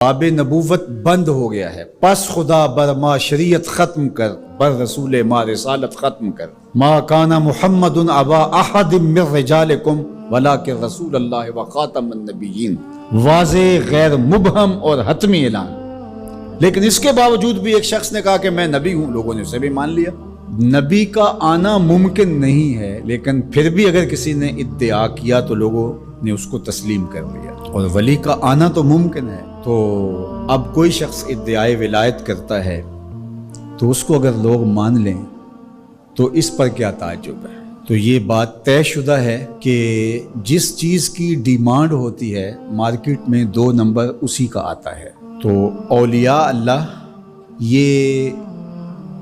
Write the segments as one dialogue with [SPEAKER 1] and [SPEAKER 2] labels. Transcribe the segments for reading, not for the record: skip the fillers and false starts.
[SPEAKER 1] باب نبوت بند ہو گیا ہے، پس خدا بر ما شریعت ختم کر، بر رسول ما رسالت ختم کر۔ ما کان محمد ابا احد من رجالکم ولکن رسول اللہ وخاتم النبیین، واضح غیر مبہم اور حتمی اعلان۔ لیکن اس کے باوجود بھی ایک شخص نے کہا کہ میں نبی ہوں، لوگوں نے اسے بھی مان لیا۔ نبی کا آنا ممکن نہیں ہے، لیکن پھر بھی اگر کسی نے ادعا کیا تو لوگوں نے اس کو تسلیم کر لیا۔ اور ولی کا آنا تو ممکن ہے، تو اب کوئی شخص ادعائے ولایت کرتا ہے تو اس کو اگر لوگ مان لیں تو اس پر کیا تعجب ہے؟ تو یہ بات طے شدہ ہے کہ جس چیز کی ڈیمانڈ ہوتی ہے مارکیٹ میں 2 نمبر اسی کا آتا ہے۔ تو اولیاء اللہ یہ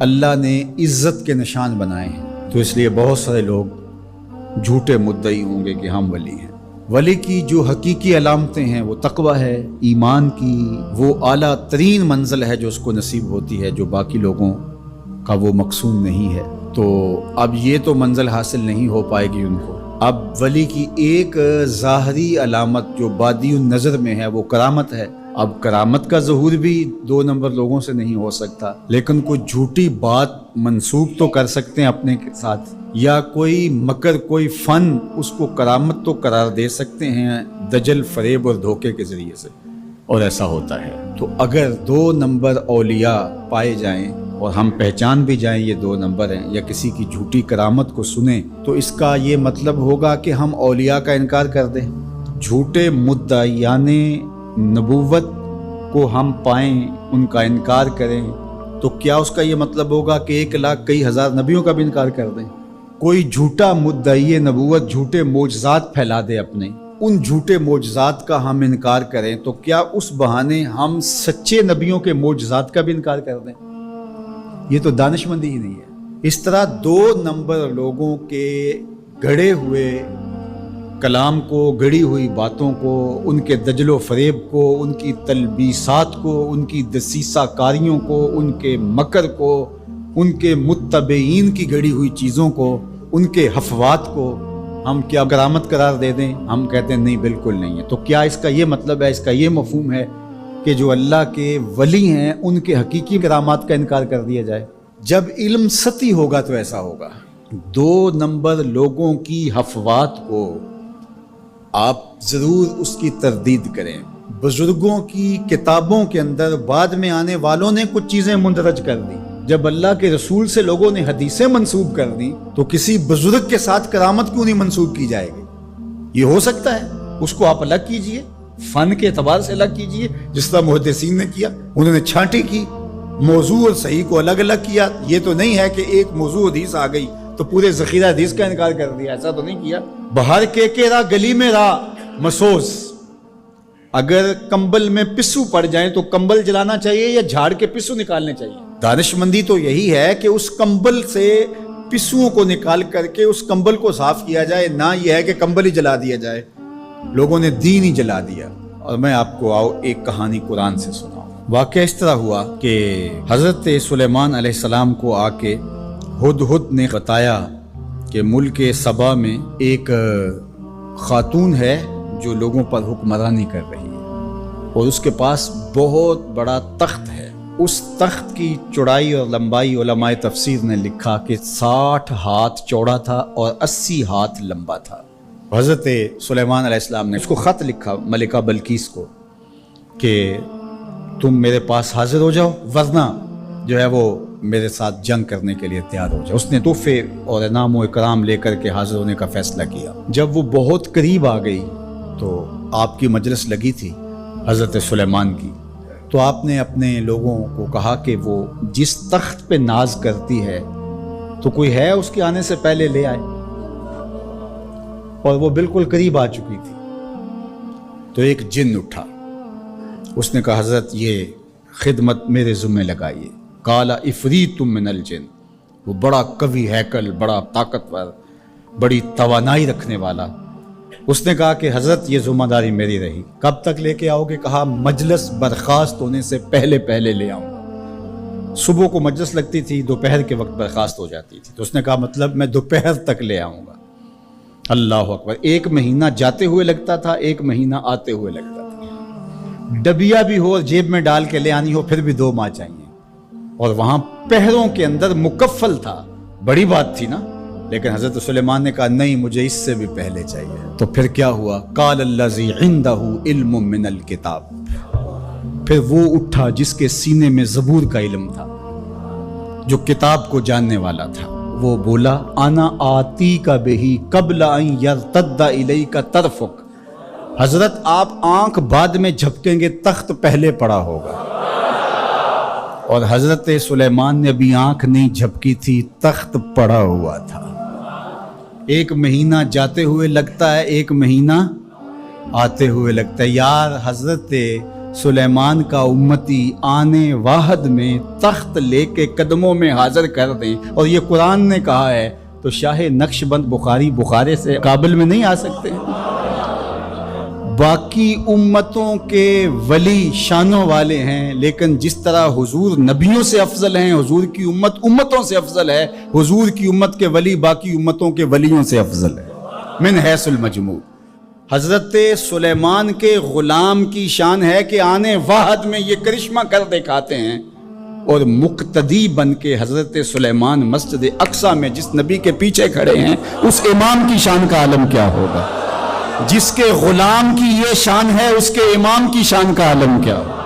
[SPEAKER 1] اللہ نے عزت کے نشان بنائے ہیں، تو اس لیے بہت سارے لوگ جھوٹے مدعی ہوں گے کہ ہم ولی ہیں۔ ولی کی جو حقیقی علامتیں ہیں وہ تقوی ہے، ایمان کی وہ اعلیٰ ترین منزل ہے جو اس کو نصیب ہوتی ہے، جو باقی لوگوں کا وہ مقصود نہیں ہے۔ تو اب یہ تو منزل حاصل نہیں ہو پائے گی ان کو۔ اب ولی کی ایک ظاہری علامت جو بادی النظر میں ہے وہ کرامت ہے۔ اب کرامت کا ظہور بھی 2 نمبر لوگوں سے نہیں ہو سکتا، لیکن کوئی جھوٹی بات منسوب تو کر سکتے ہیں اپنے ساتھ، یا کوئی مکر، کوئی فن، اس کو کرامت تو قرار دے سکتے ہیں دجل، فریب اور دھوکے کے ذریعے سے، اور ایسا ہوتا ہے۔ تو اگر 2 نمبر اولیاء پائے جائیں اور ہم پہچان بھی جائیں یہ 2 نمبر ہیں، یا کسی کی جھوٹی کرامت کو سنیں، تو اس کا یہ مطلب ہوگا کہ ہم اولیاء کا انکار کر دیں۔ جھوٹے مدعیان نبوت کو ہم پائیں، ان کا انکار کریں، تو کیا اس کا یہ مطلب ہوگا کہ 1 لاکھ کئی ہزار نبیوں کا بھی انکار کر دیں؟ کوئی جھوٹا مدعی نبوت جھوٹے معجزات پھیلا دے اپنے، ان جھوٹے معجزات کا ہم انکار کریں، تو کیا اس بہانے ہم سچے نبیوں کے معجزات کا بھی انکار کر دیں؟ یہ تو دانش مندی ہی نہیں ہے۔ اس طرح 2 نمبر لوگوں کے گھڑے ہوئے کلام کو، گڑی ہوئی باتوں کو، ان کے دجل و فریب کو، ان کی تلبیسات کو، ان کی دسیسہ کاریوں کو، ان کے مکر کو، ان کے متبعین کی گڑی ہوئی چیزوں کو، ان کے حفوات کو ہم کیا کرامت قرار دے دیں؟ ہم کہتے ہیں نہیں، بالکل نہیں ہے۔ تو کیا اس کا یہ مطلب ہے، اس کا یہ مفہوم ہے کہ جو اللہ کے ولی ہیں ان کے حقیقی کرامات کا انکار کر دیا جائے؟ جب علم سطحی ہوگا تو ایسا ہوگا۔ 2 نمبر لوگوں کی حفوات کو آپ ضرور اس کی تردید کریں۔ بزرگوں کی کتابوں کے اندر بعد میں آنے والوں نے کچھ چیزیں مندرج کر دی۔ جب اللہ کے رسول سے لوگوں نے حدیثیں منسوب کر دی تو کسی بزرگ کے ساتھ کرامت کیوں نہیں منسوب کی جائے گی؟ یہ ہو سکتا ہے، اس کو آپ الگ کیجئے، فن کے اعتبار سے الگ کیجئے، جس طرح محدثین نے کیا، انہوں نے چھانٹی کی، موضوع اور صحیح کو الگ الگ کیا۔ یہ تو نہیں ہے کہ ایک موضوع حدیث آ گئی تو پورے ذخیرہ حدیث کا انکار کر دیا، ایسا تو نہیں کیا۔ بہار کے راہ گلی میں راہ مسوس، اگر کمبل میں پسو پڑ جائیں تو کمبل جلانا چاہیے یا جھاڑ کے پسو نکالنے چاہیے؟ دانش مندی تو یہی ہے کہ اس کمبل سے پسوؤں کو نکال کر کے اس کمبل کو صاف کیا جائے، نہ یہ ہے کہ کمبل ہی جلا دیا جائے۔ لوگوں نے دین ہی جلا دیا۔ اور میں آپ کو ایک کہانی قرآن سے سناؤں۔ واقعہ اس طرح ہوا کہ حضرت سلیمان علیہ السلام کو آ کے ہدہد نے بتایا کہ ملک سبا میں ایک خاتون ہے جو لوگوں پر حکمرانی کر رہی ہے، اور اس کے پاس بہت بڑا تخت ہے۔ اس تخت کی چوڑائی اور لمبائی علماء تفسیر نے لکھا کہ 60 ہاتھ چوڑا تھا اور 80 ہاتھ لمبا تھا۔ حضرت سلیمان علیہ السلام نے اس کو خط لکھا ملکہ بلقیس کو کہ تم میرے پاس حاضر ہو جاؤ، ورنہ جو ہے وہ میرے ساتھ جنگ کرنے کے لیے تیار ہو جاؤ۔ اس نے تحفے اور انعام و اکرام لے کر کے حاضر ہونے کا فیصلہ کیا۔ جب وہ بہت قریب آ گئی تو آپ کی مجلس لگی تھی حضرت سلیمان کی، تو آپ نے اپنے لوگوں کو کہا کہ وہ جس تخت پہ ناز کرتی ہے تو کوئی ہے اس کے آنے سے پہلے لے آئے، اور وہ بالکل قریب آ چکی تھی۔ تو ایک جن اٹھا، اس نے کہا حضرت یہ خدمت میرے ذمہ لگائیے۔ قال عفریت من الجن، وہ بڑا قوی ہیکل، بڑا طاقتور، بڑی توانائی رکھنے والا، اس نے کہا کہ حضرت یہ ذمہ داری میری رہی، کب تک لے کے آؤ گے؟ کہا مجلس برخاست ہونے سے پہلے پہلے لے آؤں گا۔ صبح کو مجلس لگتی تھی، دوپہر کے وقت برخاست ہو جاتی تھی، تو اس نے کہا مطلب میں دوپہر تک لے آؤں گا۔ اللہ اکبر! 1 مہینہ جاتے ہوئے لگتا تھا، 1 مہینہ آتے ہوئے لگتا تھا۔ ڈبیا بھی ہو اور جیب میں ڈال کے لے آنی ہو پھر بھی 2 ماہ چاہیے، اور وہاں پہروں کے اندر مکفل تھا، بڑی بات تھی نا، لیکن حضرت سلیمان نے کہا نہیں مجھے اس سے بھی پہلے چاہیے۔ تو پھر کیا ہوا؟ قال الذی عندہ علم من الکتاب، پھر وہ اٹھا جس کے سینے میں زبور کا علم تھا، جو کتاب کو جاننے والا تھا، وہ بولا انا آتی کا بہی قبل ان یرتد الیک طرفک، حضرت آپ آنکھ بعد میں جھپکیں گے، تخت پہلے پڑا ہوگا۔ اور حضرت سلیمان نے ابھی آنکھ نہیں جھپکی تھی، تخت پڑا ہوا تھا۔ 1 مہینہ جاتے ہوئے لگتا ہے، 1 مہینہ آتے ہوئے لگتا ہے۔ یار حضرت سلیمان کا امتی آنے واحد میں تخت لے کے قدموں میں حاضر کر دیں، اور یہ قرآن نے کہا ہے، تو شاہ نقش بند بخارے سے قابل میں نہیں آ سکتے۔ باقی امتوں کے ولی شانوں والے ہیں، لیکن جس طرح حضور نبیوں سے افضل ہیں، حضور کی امت امتوں سے افضل ہے، حضور کی امت کے ولی باقی امتوں کے ولیوں سے افضل ہے من حیث المجموع۔ حضرت سلیمان کے غلام کی شان ہے کہ آنے واحد میں یہ کرشمہ کر دکھاتے ہیں، اور مقتدی بن کے حضرت سلیمان مسجد اقصی میں جس نبی کے پیچھے کھڑے ہیں، اس امام کی شان کا عالم کیا ہوگا؟ جس کے غلام کی یہ شان ہے، اس کے امام کی شان کا عالم کیا ہوگا؟